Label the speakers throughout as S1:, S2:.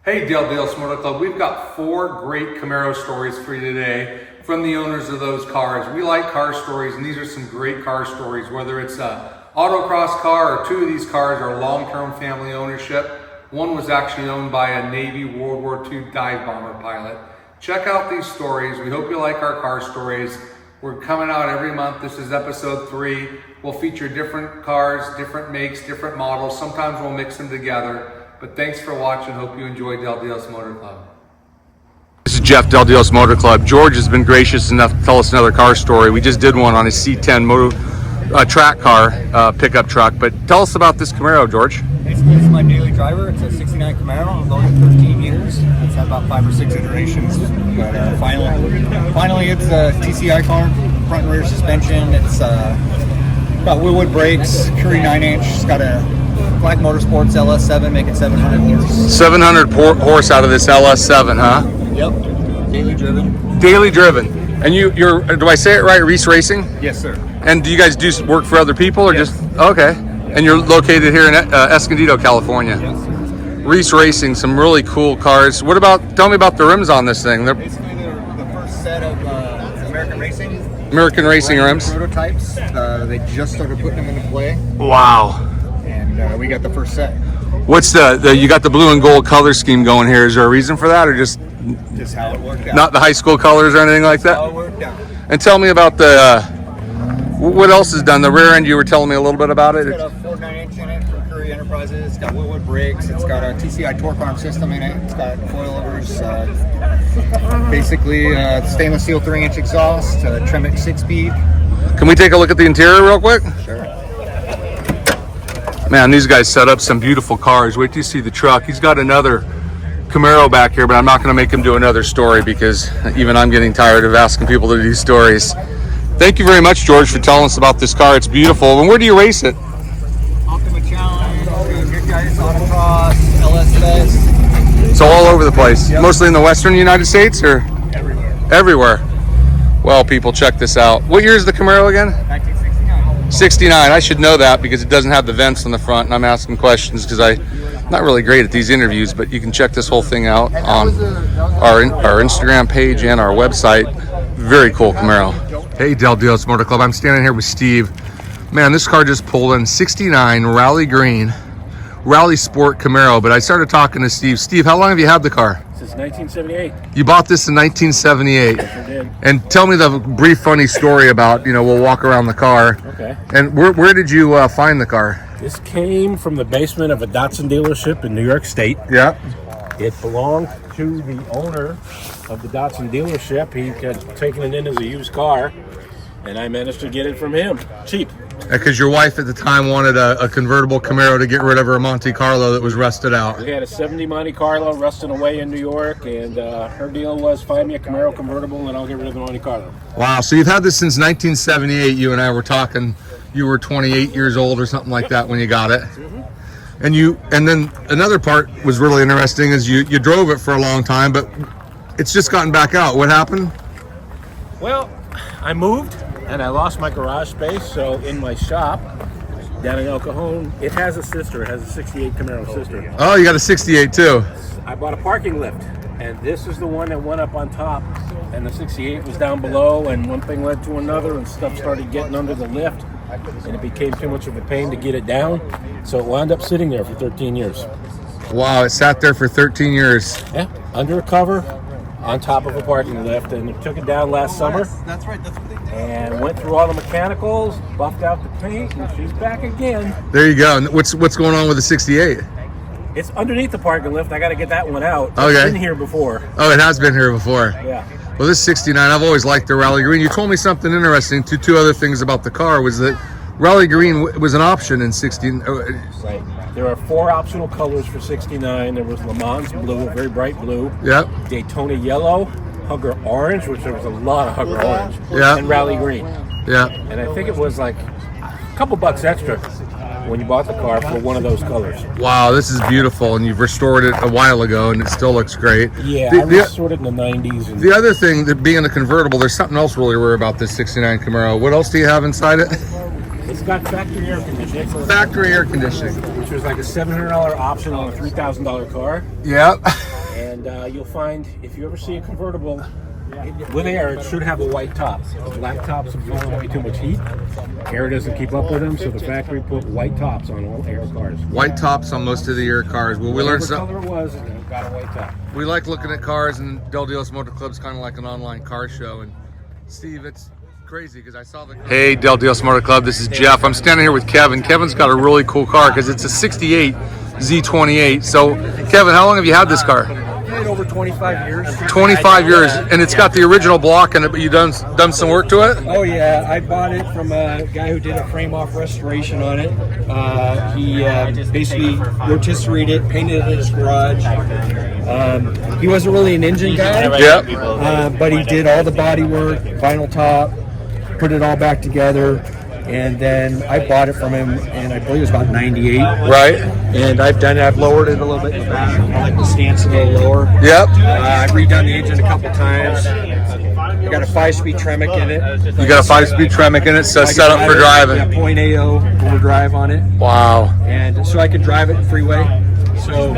S1: Hey Delos Motor Club, we've got 4 great Camaro stories for you today from the owners of those cars. We like car stories, and these are some great car stories, whether it's a autocross car or 2 of these cars are long-term family ownership. One was actually owned by a Navy World War II dive bomber pilot. Check out these stories. We hope you like our car stories. We're coming out every month. This is episode 3. We'll feature different cars, different makes, different models. Sometimes we'll mix them together. But thanks for watching. Hope you enjoy Del Dios Motor Club.
S2: This is Jeff, Del Dios Motor Club. George has been gracious enough to tell us another car story. We just did one on his C10 track car, pickup truck. But tell us about this Camaro, George.
S3: Basically, this is my daily driver. It's a 69 Camaro. I've owned it 13 years. It's had about 5 or 6 iterations. But finally, it's a TCI car, front and rear suspension. It's got wood brakes, Curry 9-inch. It's got a Black Motorsports LS7, making 700 horse.
S2: 700 horse out of this LS7, huh?
S3: Yep. Daily driven.
S2: Daily driven. And you're, do I say it right, Reese Racing?
S3: Yes, sir.
S2: And do you guys do work for other people or
S3: Yes.
S2: just, okay. And you're located here in Escondido, California.
S3: Yes, sir.
S2: Reese Racing, some really cool cars. What about, tell me about the rims on this thing. They're
S3: Basically, the first set of American Racing
S2: rims.
S3: prototypes. They just started putting them into play,
S2: Wow.
S3: and we got the first set.
S2: What's you got the blue and gold color scheme going here. Is there a reason for that or just
S3: Just how it worked out.
S2: not the high school colors or anything like
S3: How it
S2: that?
S3: worked out.
S2: And tell me about what else is done? The rear end, you were telling me a little bit about it.
S3: It's got a 4.9-inch in it for Curry Enterprises. It's got wood brakes. It's got a TCI torque arm system in it. It's got coilovers. Basically, stainless steel 3-inch exhaust. Tremec 6-speed.
S2: Can we take a look at the interior real quick?
S3: Sure.
S2: Man, these guys set up some beautiful cars. Wait till you see the truck. He's got another Camaro back here, but I'm not going to make him do another story because even I'm getting tired of asking people to do stories. Thank you very much, George, for telling us about this car. It's beautiful. And where do you race it?
S3: Optima Challenge, Big Guys, Autocross, LSS.
S2: It's all over the place.
S3: Yep.
S2: Mostly in the western United States or
S3: Everywhere.
S2: everywhere? Well, people, check this out. What year is the Camaro again?
S3: 1969.
S2: 69. I should know that because it doesn't have the vents on the front, and I'm asking questions because I'm not really great at these interviews, but you can check this whole thing out on our Instagram page and our website. Very cool Camaro. Hey, Del Dios Motor Club. I'm standing here with Steve. Man, this car just pulled in 69 Rally Green Rally Sport Camaro, but I started talking to Steve. Steve, how long have you had the car?
S4: Since 1978.
S2: You bought this in 1978.
S4: I did.
S2: And tell me the brief funny story about, we'll walk around the car.
S4: Okay.
S2: And where did you find the car?
S4: This came from the basement of a Datsun dealership in New York State.
S2: Yeah.
S4: It belonged to the owner of the Datsun dealership. He had taken it in as a used car, and I managed to get it from him, cheap.
S2: Because your wife at the time wanted a convertible Camaro to get rid of her Monte Carlo that was rusted out.
S4: We had a 70 Monte Carlo rusting away in New York, and her deal was find me a Camaro convertible and I'll get rid of the Monte Carlo.
S2: Wow, so you've had this since 1978. You and I were talking, you were 28 years old or something like that when you got it. Mm-hmm. And then another part was really interesting is you drove it for a long time, but it's just gotten back out. What happened?
S4: Well, I moved and I lost my garage space, so in my shop down in El Cajon, it has a sister. It has a 68 Camaro sister.
S2: Oh, you got a 68 too.
S4: I bought a parking lift, and this is the one that went up on top, and the 68 was down below, and one thing led to another, and stuff started getting under the lift, and it became too much of a pain to get it down, so it wound up sitting there for 13 years.
S2: Wow, it sat there for 13 years.
S4: Yeah, under a cover, on top of a parking lift, and took it down last summer.
S3: That's right. That's what they did.
S4: And went through all the mechanicals, buffed out the paint, and she's back again.
S2: There you go. And what's going on with the 68?
S4: It's underneath the parking lift. I got to get that one out.
S2: Okay.
S4: It's been here before.
S2: Oh, it has been here before.
S4: Yeah.
S2: Well, this 69, I've always liked the Rally Green. You told me something interesting. Two other things about the car was that Rally Green was an option in 16.
S4: Right. There are 4 optional colors for 69. There was Le Mans blue, a very bright blue.
S2: Yep.
S4: Daytona yellow, Hugger orange, which there was a lot of Hugger orange.
S2: Yeah.
S4: And Rally green.
S2: Yeah.
S4: And I think it was like a couple bucks extra when you bought the car for one of those colors.
S2: Wow, this is beautiful, and you've restored it a while ago, and it still looks great.
S4: Yeah, I restored it in the 90s. And
S2: The other thing, that being a convertible, there's something else really rare about this 69 Camaro. What else do you have inside it?
S4: it's got factory air conditioning.
S2: Factory air conditioning.
S4: Which was like a $700 option on a $3,000 car.
S2: Yep.
S4: And you'll find, if you ever see a convertible with air, it should have a white top. Black tops absorb way too much heat. Air doesn't keep up with them, so the factory put white tops on all air cars.
S2: White tops on most of the air cars. Well, we learned
S4: Whatever
S2: something.
S4: color it was, it got a white top.
S2: We like looking at cars, and Del Dios Motor Club's kind of like an online car show. And Steve, it's crazy because I saw the. Hey, Del Dios Motor Club. This is Jeff. I'm standing here with Kevin. Kevin's got a really cool car because it's a '68 Z28. So, Kevin, how long have you had this car?
S3: Over 25 years.
S2: 25 years, and it's got the original block in it, but you done some work to it?
S3: Oh yeah, I bought it from a guy who did a frame-off restoration on it. He basically rotisserieed it, painted it in his garage. He wasn't really an engine guy, but he did all the body work, vinyl top, put it all back together. And then I bought it from him, and I believe it was about 98.
S2: Right.
S3: And I've lowered it a little bit in the back. I like the stance a little lower.
S2: Yep.
S3: I've redone the engine a couple times. I got a 5-speed Tremec in it.
S2: You got a 5-speed Tremec in it, so set up for driving.
S3: Yeah, .80 four drive on it.
S2: Wow.
S3: And so I could drive it in freeway. So,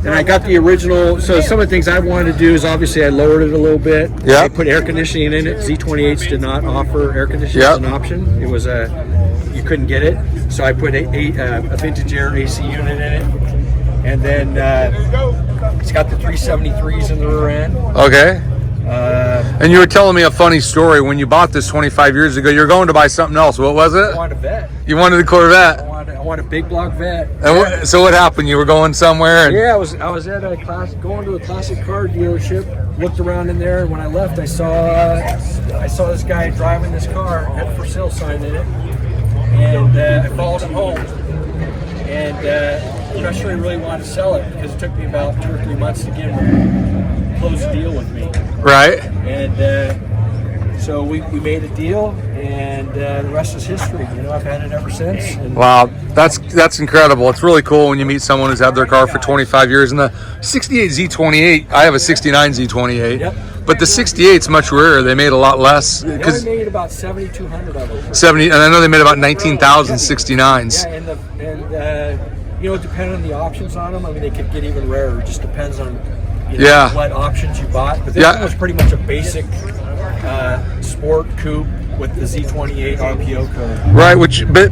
S3: and I got the original. So some of the things I wanted to do is obviously I lowered it a little bit.
S2: Yeah.
S3: I put air conditioning in it. Z28s did not offer air conditioning as an option. It was you couldn't get it. So I put a vintage air AC unit in it. And then it's got the 373s in the rear end.
S2: Okay. And you were telling me a funny story. When you bought this 25 years ago, you were going to buy something else. What was it?
S3: I wanted a vet.
S2: You wanted a Corvette.
S3: I want a big block vet.
S2: And so what happened? You were going somewhere? And
S3: Yeah, I was at going to a classic car dealership. Looked around in there, and when I left, I saw this guy driving this car, had a for sale sign in it, and I followed him home. And I'm not sure he really wanted to sell it because it took me about 2 or 3 months to get him to close the deal with me.
S2: Right.
S3: And so we made a deal, and the rest is history. I've had it ever since. And
S2: Wow, that's incredible. It's really cool when you meet someone who's had their car for 25 years. And the 68 Z28, I have a 69 Z28,
S3: Yep.
S2: but the 68's much rarer. They made a lot less.
S3: they only made about 7,200 of them.
S2: 70, and I know they made about 19,000 69s.
S3: Yeah, depending on the options on them, I mean, they could get even rarer. It just depends on what options you bought. But this one was pretty much a basic sport coupe with the Z28 RPO code.
S2: Right,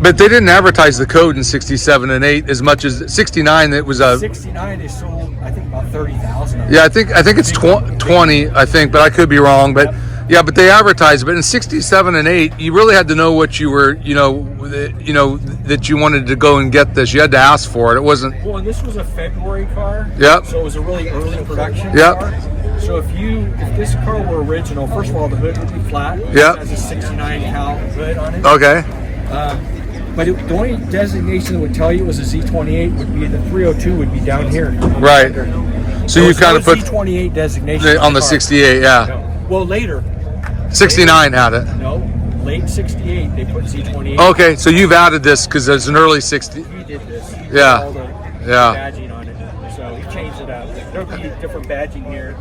S2: but they didn't advertise the code in 67 and 8 as much as 69. It was a
S3: 69. They sold, I think, about 30,000.
S2: Yeah, I think it's 20. I think, but I could be wrong. But yeah, but they advertised. But in 67 and 8, you really had to know what you were, that you wanted to go and get this. You had to ask for it. It wasn't.
S3: Well, and this was a February car.
S2: Yep.
S3: So it was a really early production
S2: Yep.
S3: car. So if this car were original, first of all, the hood would be flat.
S2: Yep.
S3: It has a 69 cal hood on it.
S2: Okay.
S3: But the only designation that would tell you it was a Z28 would be the 302 would be down here.
S2: Right. So you kind of put
S3: Z28 designation
S2: on the
S3: car.
S2: 68. Yeah.
S3: No. Well, later.
S2: 69 had it.
S3: No, late 68 they put Z28.
S2: Okay, so you've added this because there's an early 60.
S3: He did this. He did
S2: Yeah.
S3: all the
S2: Yeah.
S3: badging on it. So he changed it up. There'll be different badging here.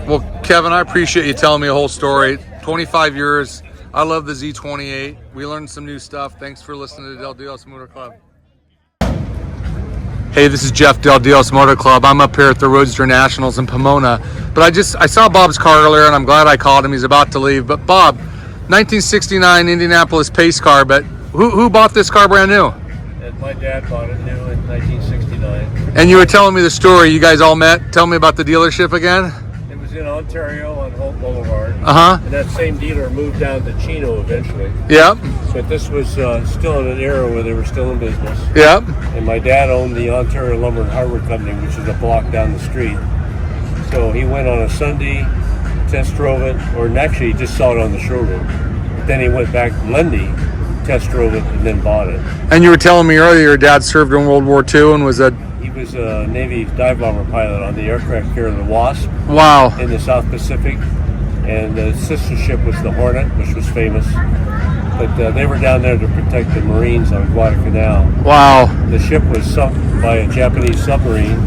S2: Well, Kevin, I appreciate you telling me a whole story. 25 years. I love the Z28. We learned some new stuff. Thanks for listening to Del Dios Motor Club. Hey, this is Jeff, Del Dios Motor Club. I'm up here at the Roadster Nationals in Pomona. But I saw Bob's car earlier, and I'm glad I called him. He's about to leave. But Bob, 1969 Indianapolis pace car. But who bought this car brand new?
S4: And my dad bought it new in 1969.
S2: And you were telling me the story. You guys all met. Tell me about the dealership again.
S4: It was in Ontario on Holt Boulevard.
S2: Uh-huh.
S4: And that same dealer moved down to Chino eventually.
S2: Yep.
S4: But this was still in an era where they were still in business.
S2: Yep.
S4: And my dad owned the Ontario Lumber and Hardware Company, which is a block down the street. So he went on a Sunday, test drove it, or actually he just saw it on the showroom. But then he went back to Lundy, test drove it, and then bought it.
S2: And you were telling me earlier your dad served in World War II and was
S4: He was a Navy dive bomber pilot on the aircraft carrier the Wasp
S2: Wow.
S4: in the South Pacific. And the sister ship was the Hornet, which was famous. But they were down there to protect the Marines on Guadalcanal.
S2: Wow.
S4: The ship was sunk by a Japanese submarine,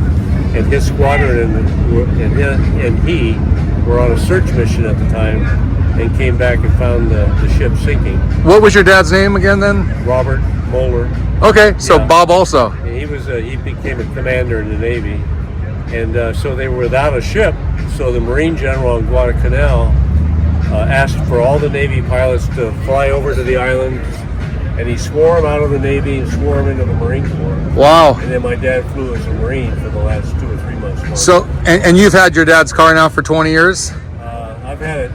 S4: and his squadron and he were on a search mission at the time and came back and found the ship sinking.
S2: What was your dad's name again then?
S4: Robert Moeller.
S2: Okay, so
S4: Yeah.
S2: Bob also.
S4: He became a commander in the Navy, And so they were without a ship. So the Marine General in Guadalcanal asked for all the Navy pilots to fly over to the island, and he swore them out of the Navy and swore them into the Marine Corps.
S2: Wow.
S4: And then my dad flew as a Marine for the last 2 or 3 months.
S2: So, and you've had your dad's car now for 20 years?
S4: I've had it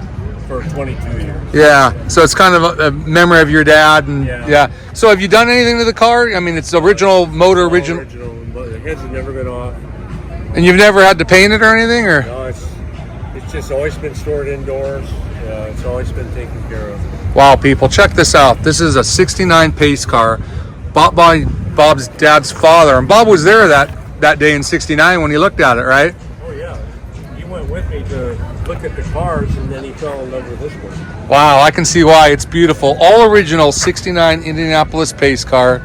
S4: for 22 years.
S2: Yeah, so it's kind of a memory of your dad, and
S4: Yeah.
S2: So have you done anything to the car? I mean, it's original motor, original,
S4: But the heads have never been off.
S2: and you've never had to paint it or anything, or?
S4: No, it's just always been stored indoors. It's always been taken care of.
S2: Wow, people, check this out. This is a '69 pace car, bought by Bob's dad's father, and Bob was there that day in '69 when he looked at it, right?
S4: Oh yeah, he went with me to look at the cars, and then he fell in love with this one.
S2: Wow, I can see why. It's beautiful. All original '69 Indianapolis pace car.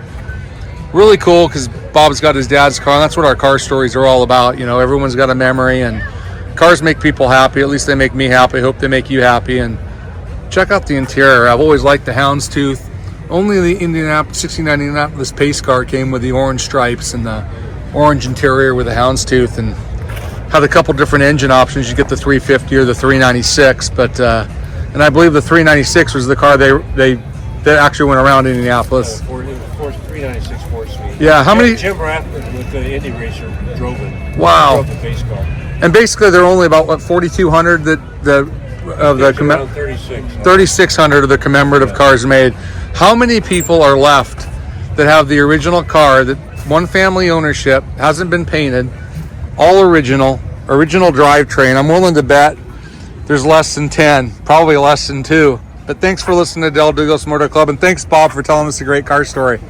S2: Really cool because Bob's got his dad's car, and that's what our car stories are all about. You know, everyone's got a memory, and cars make people happy. At least they make me happy. I hope they make you happy. And check out the interior. I've always liked the houndstooth. Only the 69 Indianapolis pace car came with the orange stripes and the orange interior with the houndstooth, and had a couple different engine options. You get the 350 or the 396, but and I believe the 396 was the car they actually went around Indianapolis.
S4: 396 4-speed.
S2: Yeah, how many?
S4: Jim Rathman with the Indy Racer drove it.
S2: Wow.
S4: Drove the pace car.
S2: And basically, they're only about what 4,200
S4: Around 36.
S2: 3,600 of the commemorative cars made. How many people are left that have the original car, that one family ownership, hasn't been painted, all original drivetrain? I'm willing to bet there's less than 10, probably less than 2. But thanks for listening to Del Douglas Motor Club, and thanks, Bob, for telling us a great car story.